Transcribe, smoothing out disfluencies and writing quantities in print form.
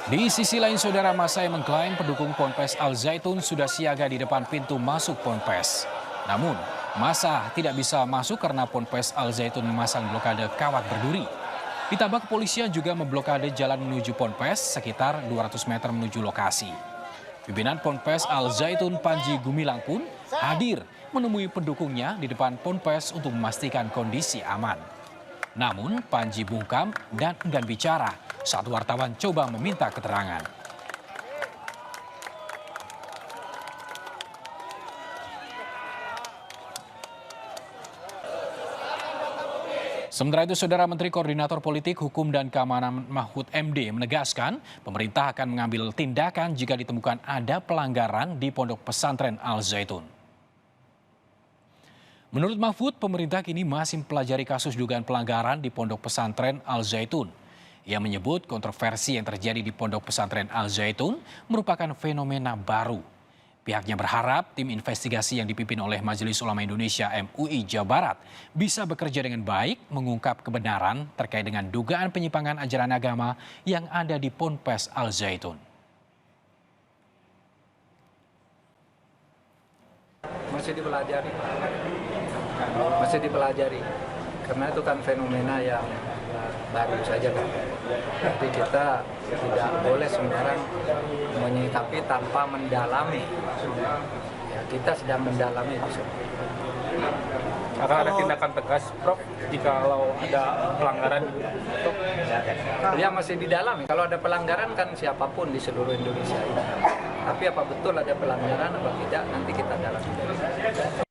Di sisi lain, saudara, massa yang mengklaim pendukung Ponpes Al Zaitun sudah siaga di depan pintu masuk Ponpes. Namun, massa tidak bisa masuk karena Ponpes Al Zaitun memasang blokade kawat berduri. Ditambah kepolisian juga memblokade jalan menuju Ponpes sekitar 200 meter menuju lokasi. Pimpinan Ponpes Al Zaitun Panji Gumilang pun hadir menemui pendukungnya di depan Ponpes untuk memastikan kondisi aman. Namun Panji bungkam dan enggan bicara saat wartawan coba meminta keterangan. Sementara itu, Saudara Menteri Koordinator Politik, Hukum dan Keamanan Mahfud MD menegaskan pemerintah akan mengambil tindakan jika ditemukan ada pelanggaran di Pondok Pesantren Al Zaitun. Menurut Mahfud, pemerintah kini masih mempelajari kasus dugaan pelanggaran di Pondok Pesantren Al Zaitun. Ia menyebut kontroversi yang terjadi di Pondok Pesantren Al Zaitun merupakan fenomena baru. Pihaknya berharap tim investigasi yang dipimpin oleh Majelis Ulama Indonesia MUI Jawa Barat bisa bekerja dengan baik mengungkap kebenaran terkait dengan dugaan penyimpangan ajaran agama yang ada di Ponpes Al Zaitun. Masih dipelajari karena itu kan fenomena yang baru saja kan. Tapi kita tidak boleh sembarang menyikapi tanpa mendalami. Ya, kita sedang mendalami itu semua. Akan ada tindakan tegas, Prof, jikalau ada pelanggaran? Ya masih didalami. Kalau ada pelanggaran kan siapapun di seluruh Indonesia ini. Tapi apa betul ada pelanggaran apa tidak nanti kita dalami.